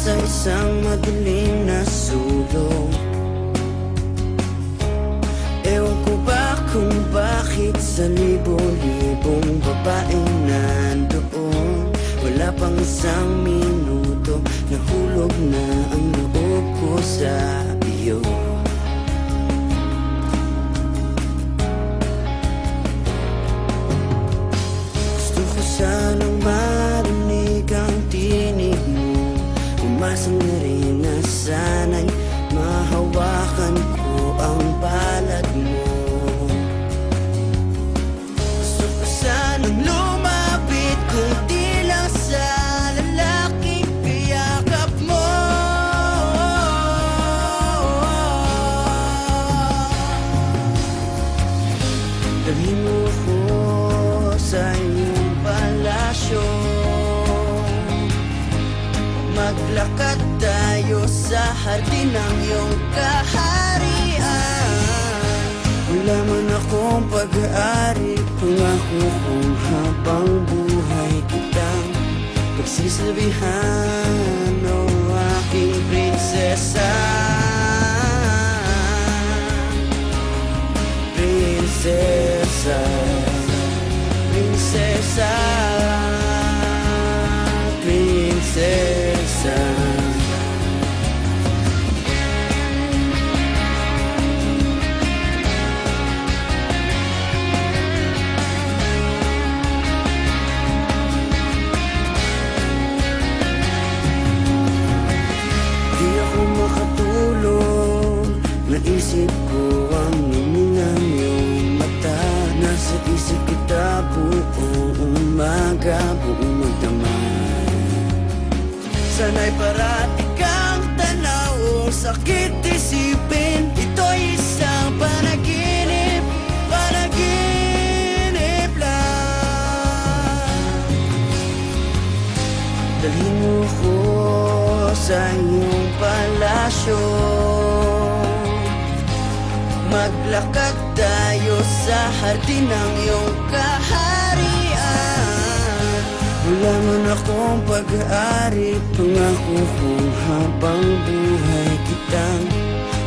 sa isang madilim na sulong. Ewan ko ba kung bakit sa libo-libong babaeng nandoon, wala pang isang minuto, nahulog na ang loob ko sa iyo. Gusto ko sanang marinig ang tinig mo, umasang na rin na sana'y mahawakan ko ang palad mo. Gusto ko sanang lumapit kunti lang sa lalaking kayakap mo. Dalhin mo ko sa iyong palasyo, maglakad tayo sa hardin ng iyong kaharian. Wala man akong pag-aari, pangako kung habang buhay kitang pagsisilbihan, o aking prinsesa. Prinsesa, prinsesa, prinsesa. Di ako makatulog, naisip ko ang lumi ng iyong mata. Nasa isip kita buong umaga, buong magdamag. Sana'y parati kang tanaw, sakit isipin, ito'y isang panaginip, panaginip lang. Dalhin mo ko sa iyong palasyo, maglakad tayo sa hardin ng iyong kaharian. Wala man akong pag-aari, pangako kung habang buhay kitang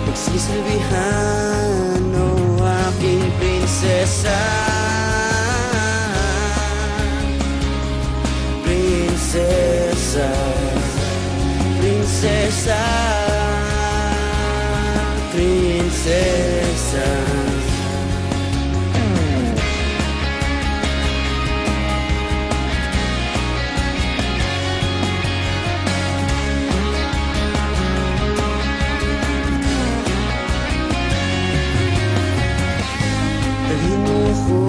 pagsisilbihan, o aking prinsesa. Prinsesa, prinsesa, prinsesa. Dalhin mo ko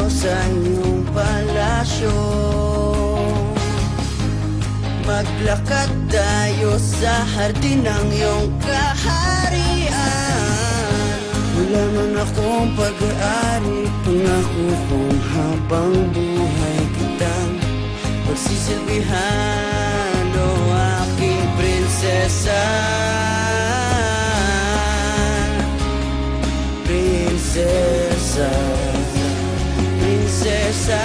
sa iyong palasyo, maglakad tayo sa hardin ng iyong kaharian. Wala man akong pag-aari, pangako kung habang buhay kitang pagsisilbihan, o aking prinsesa. Prinsesa, prinsesa.